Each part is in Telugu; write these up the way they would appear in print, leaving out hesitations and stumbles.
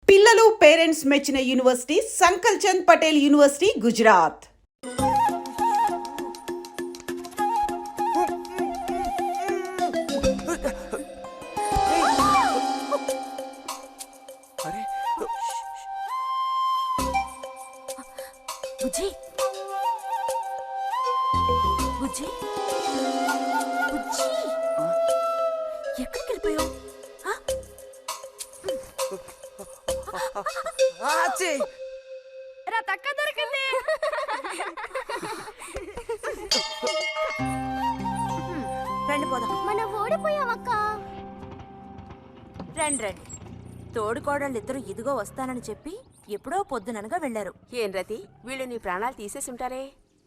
పిల్లలు పేరెంట్స్ మెచ్చిన యూనివర్సిటీ సంకల్ చంద్ పటేల్ యూనివర్సిటీ గుజరాత్. బుజ్జి బుజ్జి బుజ్జి ఎక్కడికి వెళ్ళిపోయావు? తక్క దొరికింది. రండి పోదాం. మనం ఓడిపోయామక్క. రండి రండి. తోడుకోడళ్ళు ఇద్దరు ఇదిగో వస్తానని చెప్పి ఎప్పుడో పొద్దుననగా వెళ్లారు. ఏం రతి, వీళ్ళు నీ ప్రాణాలు తీసేసి ఉంటారే.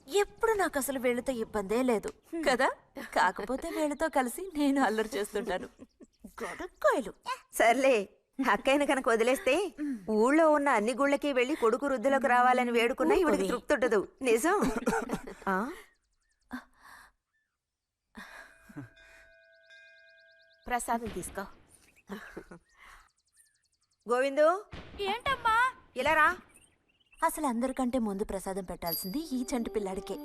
ఎప్పుడు నాకు అసలు వీళ్ళతో ఇబ్బందే లేదు కదా. కాకపోతే వీళ్ళతో కలిసి నేను అల్లరి చేస్తుంటాను. గొడక్కాయలు. సర్లే, అక్కయ్యను కనుక వదిలేస్తే ఊళ్ళో ఉన్న అన్ని గుళ్ళకి వెళ్లి కొడుకు వృద్ధిలోకి రావాలని వేడుకున్నా ఇవిడికి తృప్తి ఉండదు. నిజం. ప్రసాదం తీసుకో. గోవిందు, ఏంటమ్మా ఇలా రా. అసలు అందరికంటే ముందు ప్రసాదం పెట్టాల్సింది ఈ చంటి పిల్లాడికే.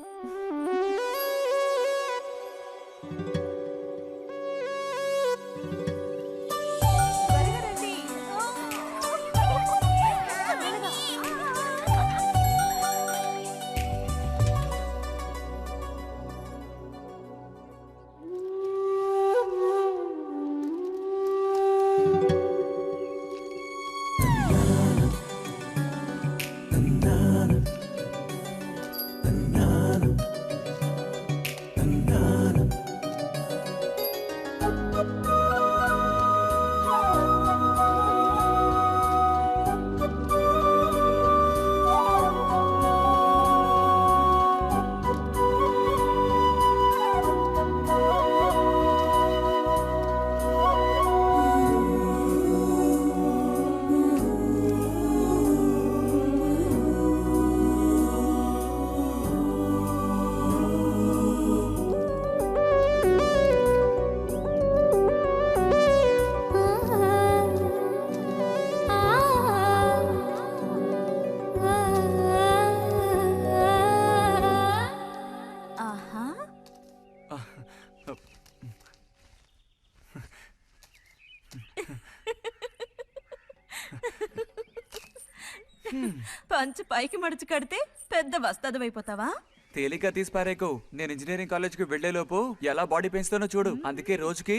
పంచు పైకి మడుచు కడితే పెద్ద వస్తాదమైపోతావా? తేలిగ్గా తీసి పారేకు. నేను ఇంజనీరింగ్ కాలేజ్కి వెళ్లేలోపు ఎలా బాడీ పెంచుతానో చూడు. అందుకే రోజుకి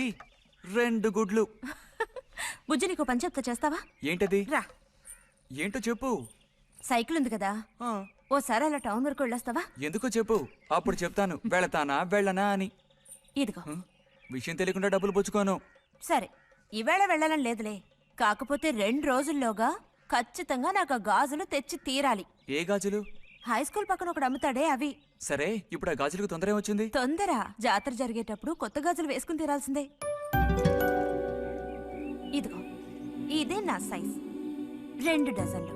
2 గుడ్లు. బుజ్జి, నీకు పని చెప్తా, చేస్తావా? ఏంటది? రా. ఏంటో చెప్పు. సైకిల్ ఉంది కదా, ఓసారి అలా టౌన్ వరకు వెళ్ళొస్తావా? ఎందుకో చెప్పు, అప్పుడు చెప్తాను వెళతానా వెళ్ళనా అని. ఇదిగో. విషయం తెలియకుండా డబ్బులు పుచ్చుకోను. సరే, ఈవేళ వెళ్ళాలని లేదులే. కాకపోతే 2 రోజుల్లోగా ఖచ్చితంగా నాకు ఆ గాజులు తెచ్చి తీరాలి. ఏ గాజులు? హై స్కూల్ పక్కన ఒకడు అమ్ముతాడే అవి. సరే, ఇప్పుడు ఆ గాజులకు తొందర ఏమొచ్చింది? తొందర జాతర జరిగేటప్పుడు కొత్త గాజులు వేసుకుని తీరాల్సిందే. ఇదిగో, ఇదే నా సైజ్. 2 డజన్లు.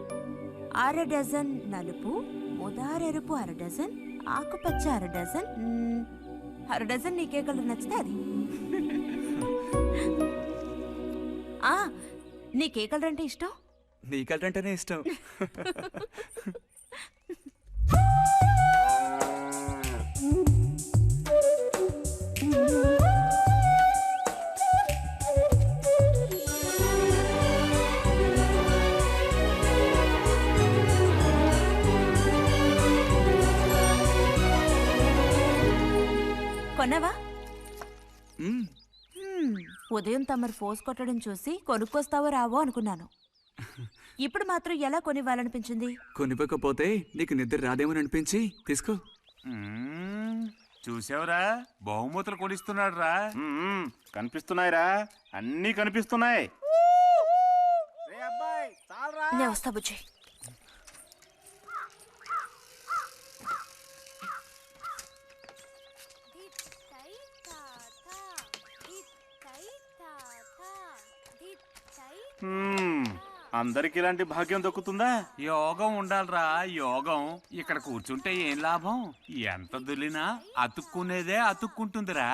1/2 డజన్ నలుపు, ముదారెరుపు 1/2 డజన్, ఆకుపచ్చ 1/2 డజన్. 1/2 డజన్ నీకే కలర్ నచ్చితే అది. నీకే కలర్ అంటే ఇష్టం? నీ కలర్ అంటేనే ఇష్టం. కొన్నావా? ఉదయం తమరు ఫోర్స్ కొట్టడం చూసి కొనుక్కొస్తావో రావో అనుకున్నాను. ఇప్పుడు మాత్రం ఎలా కొనివ్వాలనిపించింది? కొనివ్వకపోతే నీకు నిద్ర రాదేమని అనిపించి తీసుకో. చూసావురా, బహుమతులు కొనిస్తున్నాడు రా. కనిపిస్తున్నాయిరా, అన్నీ కనిపిస్తున్నాయి. నేను వస్తా బుజ్జి. అందరికి ఇలాంటి భాగ్యం దొక్కుతుందా? యోగం ఉండాలిరా, యోగం. ఇక్కడ కూర్చుంటే ఏం లాభం? ఎంత దులినా అతుక్కునేదే అతుక్కుంటుందిరా.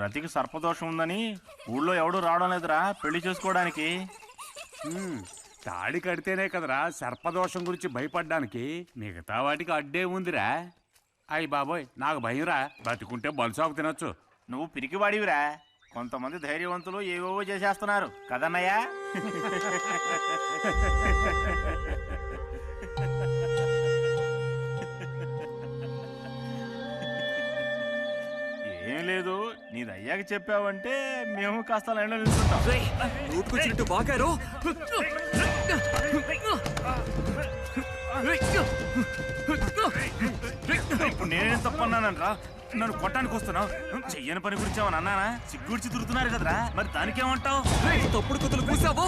రతికి సర్పదోషం ఉందని ఊళ్ళో ఎవడూ రావడం లేదురా పెళ్లి చేసుకోవడానికి. తాడి కడితేనే కదరా సర్పదోషం గురించి భయపడ్డానికి, మిగతా వాటికి అడ్డే ఉందిరా. అయ్యి బాబోయ్, నాకు భయంరా, బతికుంటే బలుసాకు తినొచ్చు. నువ్వు పిరికివాడివిరా. కొంతమంది ధైర్యవంతులు ఏవేవో చేసేస్తున్నారు కదన్నయ్యా. ఏం లేదు, నీది అయ్యాక చెప్పావంటే మేము కాస్త లైన్లో నిల్చుంటాం. నోటుకొచ్చినట్టు బాగారు. ఇప్పుడు నేనేం తప్పన్నానరా? నన్ను కొట్టడానికి వస్తున్నావు. చెయ్యని పని గురించి ఏమని అన్నానా? సిగ్గుడిచి తిరుగుతున్నారు కదరా, మరి దానికేమంటావు? తప్పుడు కుతులు కూసావు.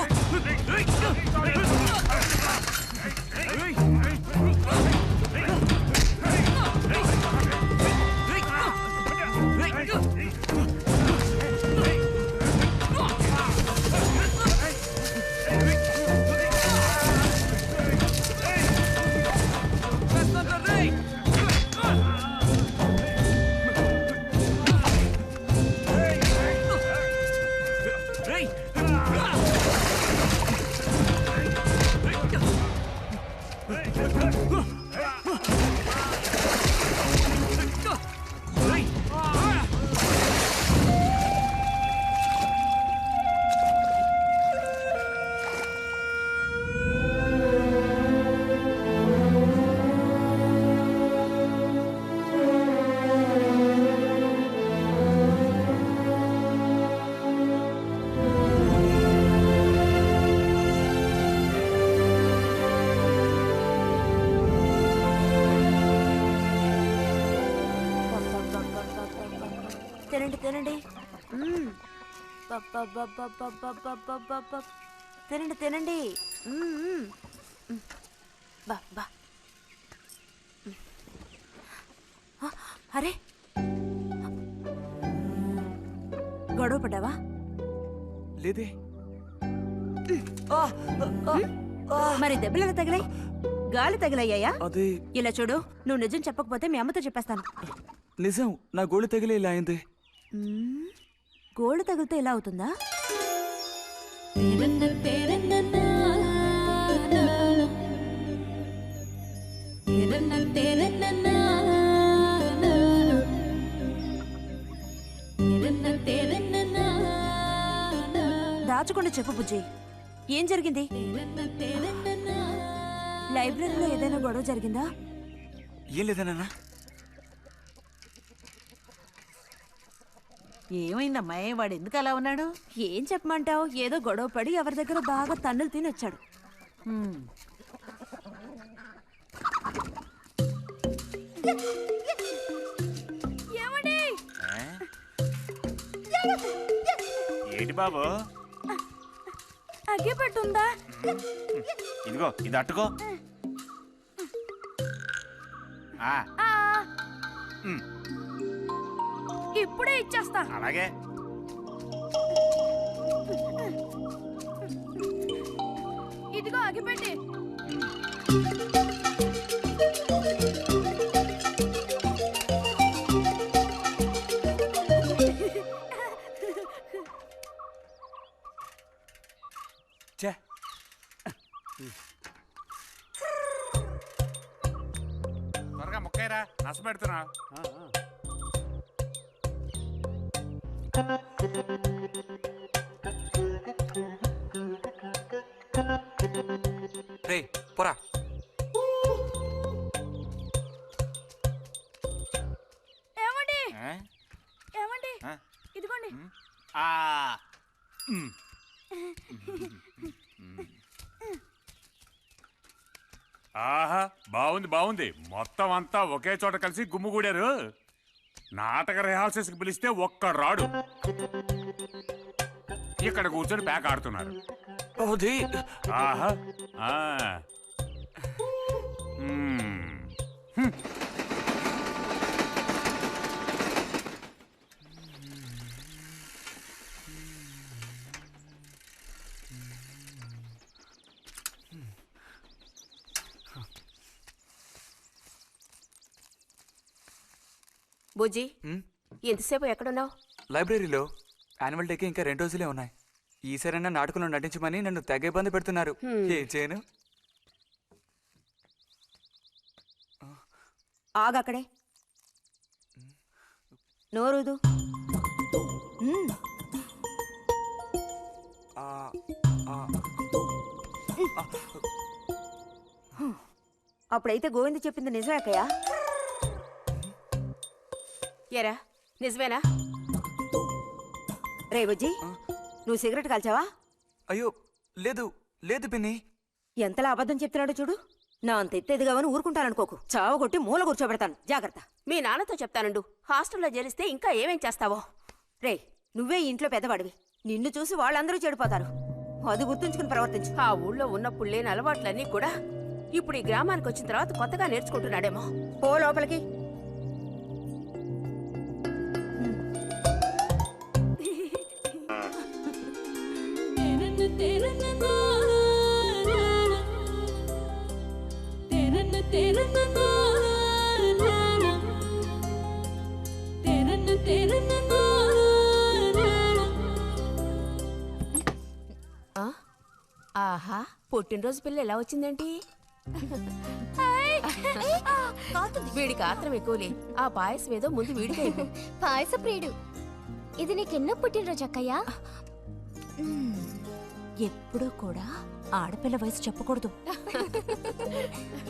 తినండి తినండి. తినండి తినండి. బా బా. అరే, గొడవ పడ్డావా? లేదే. మరి దెబ్బలు ఎలా తగిలాయి? గాలి తగిలయ్యాయా? అదే ఇలా చూడు, నువ్వు నిజం చెప్పకపోతే మీ అమ్మతో చెప్పేస్తాను. నిజం, నా గోళ్ళు తగిలే ఇలా అయింది. గోళ్ళు తగిలితే ఇలా అవుతుందా? దాచకుండా చెప్పు బుజ్జి, ఏం జరిగింది? లైబ్రరీలో ఏదైనా గొడవ జరిగిందా? ఏం లేదా నాన్న? ఏమైందమ్మా, వాడు ఎందుకు అలా ఉన్నాడు? ఏం చెప్పమంటావు, ఏదో గొడవ పడి ఎవరి దగ్గర బాగా తన్నులు తిని వచ్చాడు. ఏంటి బాబు? అగ్గిపెట్టుందా? ఇదిగో ఇది అట్టుకో. ఇప్పుడే ఇచ్చేస్తా. అలాగే. ఇదిగో అగ్గిపెట్టి. త్వరగా ముక్కైరా, నస పెడుతున్నా. రే పోరా. ఏమండి ఏమండి, ఇదిగోండి. ఆహా, బాగుంది బాగుంది. మొత్తం అంతా ఒకే చోట కలిసి గుమ్ముగూడారు. నాటక రిహార్సల్స్కి పిలిస్తే ఒక్క రాడు. ఇక్కడ కూర్చొని ప్యాక్ ఆడుతున్నారు. అది ఆహా. ఆ. బుజ్జి, ఎంతసేపు ఎక్కడున్నావు? లైబ్రరీలో యాన్యువల్ డేకి ఇంకా 2 రోజులే ఉన్నాయి. ఈసారైనా నాటకంలో నటించమని నన్ను తెగ ఇబ్బంది పెడుతున్నారు. ఏం చేయను? ఆగక్కడే నోరుదు. ఆ, ఆ, అప్పుడైతే గోవింద చెప్పింది నిజమే అక్కయ్యా? ఎరా నిజమేనా? రే బుజ్జి, నువ్వు సిగరెట్ కాల్చావా? అయ్యో లేదు లేదు పిన్ని. ఎంతలా అబద్ధం చెప్తున్నాడో చూడు. నా అంత ఎత్తేదిగావని ఊరుకుంటాననుకోకు. చావ కొట్టి మూల కూర్చోబెడతాను. జాగ్రత్త. మీ నాన్నతో చెప్తానుండు. హాస్టల్లో చేరిస్తే ఇంకా ఏమేం చేస్తావో. రే, నువ్వే ఈ ఇంట్లో పెద్దవాడివి. నిన్ను చూసి వాళ్ళందరూ చెడిపోతారు. అది గుర్తుంచుకుని ప్రవర్తించు. ఆ ఊళ్ళో ఉన్నప్పుడు లేని అలవాట్లన్నీ కూడా ఇప్పుడు ఈ గ్రామానికి వచ్చిన తర్వాత కొత్తగా నేర్చుకుంటున్నాడేమో. పో లోపలికి. ఆ? ఆహా, పుట్టినరోజు పిల్ల ఎలా వచ్చిందేంటి? వీడికి ఆత్రం ఎక్కువలే. ఆ పాయసం ఏదో ముందు వీడికి ఇవ్వు. పాయస ప్రియుడు. ఇది నీకెన్నో పుట్టినరోజు అక్కయ్యా? ఎప్పుడూ కూడా ఆడపిల్ల వయసు చెప్పకూడదు.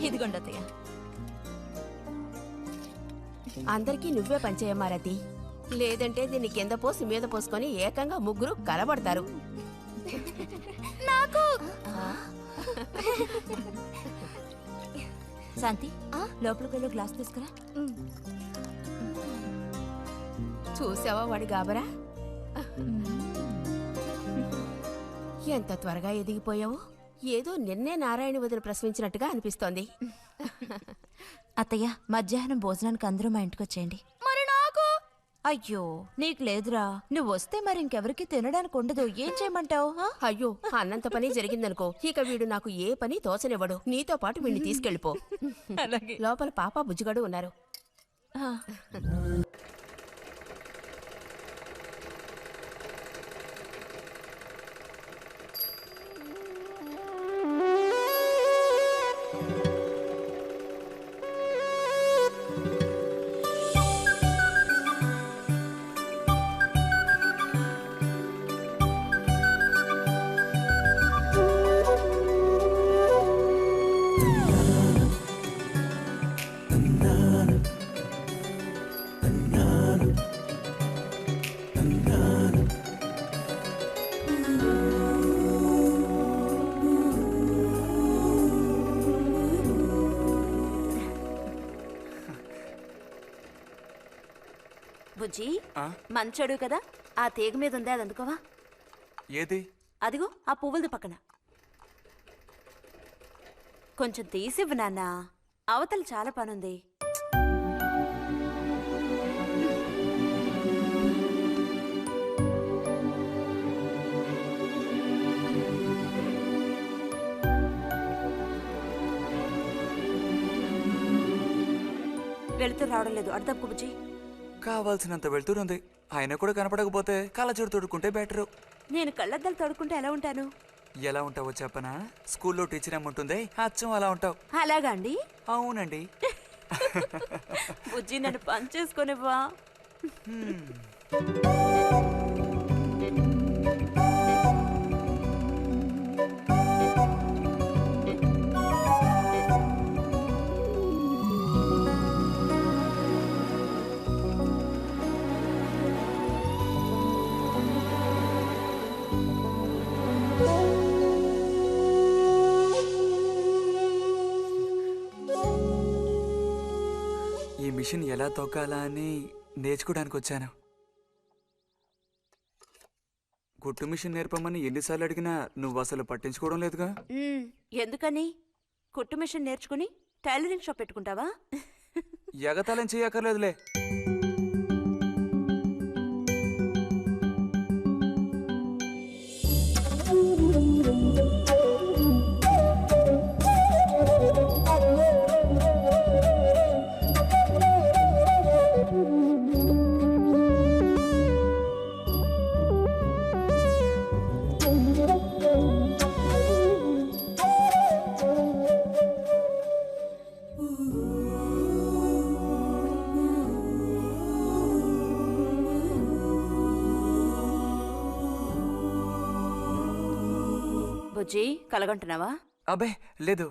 ఇదిగోండి అత్తయ్య. అందరికీ నువ్వే పంచేయమారతి. లేదంటే దీన్ని కింద పోసి మీద పోసుకొని ఏకంగా ముగ్గురు కలబడతారు. నాకు శాంతి, లోపలికి వెళ్ళి గ్లాస్ తీసుకురా. చూసావా వాడి గాబరా? ఎంత త్వరగా ఎదిగిపోయావు. ఏదో నిన్నే నారాయణ వదిన ప్రశ్నించినట్టుగా అనిపిస్తోంది. అత్తయ్య, మధ్యాహ్నం భోజనానికి అందరూ మా ఇంటికి వచ్చేయండి. మరి నాకు అయ్యో, నీకు లేదురా. నువ్వు వస్తే మరి ఇంకెవరికి తినడానికి ఉండదు. ఏం చేయమంటావు? అయ్యో, అన్నంత పని జరిగిందనుకో, ఇక వీడు నాకు ఏ పని తోచనివ్వడు. నీతో పాటు వీడిని తీసుకెళ్ళిపో. లోపల పాప బుజ్జిగాడు ఉన్నారు. బుజ్జి, ఆ? మంచోడు కదా, ఆ తీగ మీద ఉందే అది అందుకోవా? ఏది? అదిగో ఆ పువ్వులది పక్కన. కొంచెం తీసివ్వు నాన్న, అవతల చాలా పనుంది. వెళుతూ రావడం లేదు. అర్థం బుజ్జి. కావాల్సినంత వెళ్తురుంది. ఆయన కూడా కనపడకపోతే కళ్ళజోడు తొడుక్కుంటే బెటరు. నేను కళ్ళద్దాలు తోడుకుంటే ఎలా ఉంటాను? ఎలా ఉంటావో చెప్పనా? స్కూల్లో టీచర్ ఏముంటుంది, అచ్చం అలా ఉంటావు. అలాగా అండి? అవునండి. బుజ్జి, నన్ను పని చేసుకునివ్వా? ఈ మిషన్ ఎలా తొక్కాలా అని నేర్చుకోవడానికి వచ్చాను. కుట్టు మిషన్ నేర్పమని ఎన్నిసార్లు అడిగినా నువ్వు అసలు పట్టించుకోవడం లేదుగా. ఎందుకని? కుట్టు మిషన్ నేర్చుకుని టైలరింగ్ షాప్ పెట్టుకుంటావా? ఎగతాళం చేయక్కర్లేదులే. బుజ్జి కలగంటున్నావా? అబ్బే లేదు.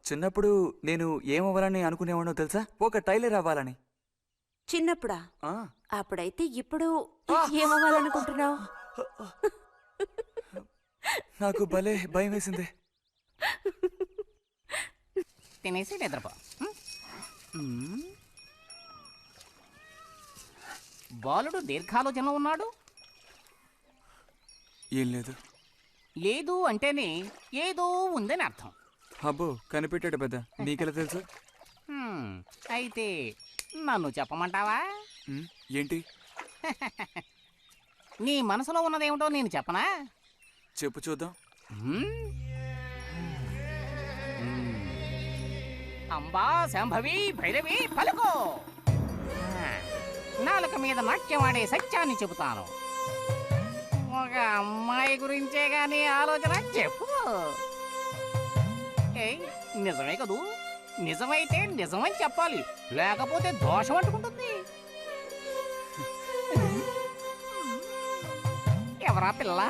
చిన్నప్పుడు నేను ఏమవ్వాలని అనుకునేవాడో తెలుసా? ఒక టైలర్ అవ్వాలని. చిన్నప్పుడా? ఆ, అప్పుడైతే ఇప్పుడు ఏమవ్వాలనుకుంటున్నావు? నాకు భలే భయం వేసింది. తినేసి నిద్రపో. బాలుడు దీర్ఘాలోచన ఉన్నాడు. ఏం లేదు. లేదు అంటేనే ఏదో ఉందని అర్థం. అబ్బో కనిపెట్టాడు పెద్ద. నీకెలా తెలుసు? అయితే నన్ను చెప్పమంటావా? ఏంటి? నీ మనసులో ఉన్నదేమిటో నేను చెప్పనా? చెప్పు చూద్దాం. అంబా శాంభవి భైరవి పలుకో. నాలుక మీద నాట్యమాడే సత్యాన్ని చెబుతాను. ఒక అమ్మాయి గురించే గాని ఆలోచన చెప్పు. ఏయ్, నిజమే కదూ? నిజమైతే నిజమని చెప్పాలి, లేకపోతే దోషం అంటుకుంటుంది. ఎవరా పిల్ల?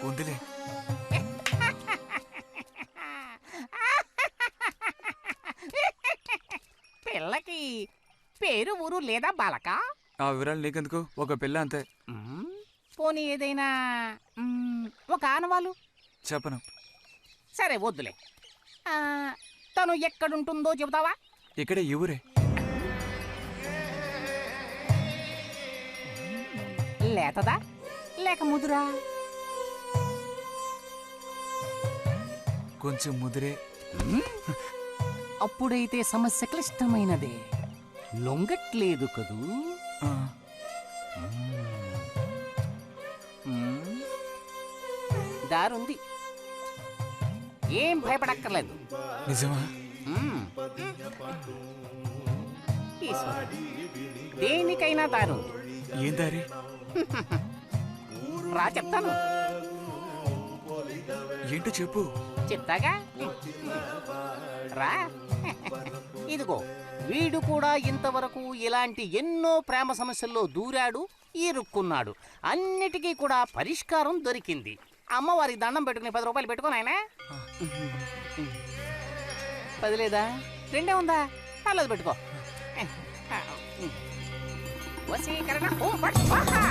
ఉందిలే. పిల్లకి పేరు ఊరు లేదా బాలక? ఆ వివరాలు నీకెందుకు? ఒక పిల్ల అంతే. పోనీ ఏదైనా ఒక ఆనవాలు? చెప్పను. సరే వద్దులే. తను ఎక్కడుంటుందో చెబుతావా? ఇక్కడే ఈ ఊరే. లేతదా లేక ముదురా? కొంచెం ముదిరే. అప్పుడైతే సమస్య క్లిష్టమైనదే. లొంగట్లేదు కదూ? ఆ, దారుంది, ఏం భయపడక్కర్లేదు. నిజమా? ఈశ్వరుడు, దేనికైనా దారుంది. ఏం దారి? రా చెప్తాను. ఏంటో చెప్పు. చెప్తాగా, రా. ఇదిగో, వీడు కూడా ఇంతవరకు ఇలాంటి ఎన్నో ప్రేమ సమస్యల్లో దూరాడు, ఇరుక్కున్నాడు. అన్నిటికీ కూడా పరిష్కారం దొరికింది. అమ్మవారికి దండం పెట్టుకుని 10 రూపాయలు పెట్టుకోను ఆయన. 10 లేదా? 2 ఉందా? పర్లేదు పెట్టుకో. వశీకరణ ఓం ఫట్ స్వాహా.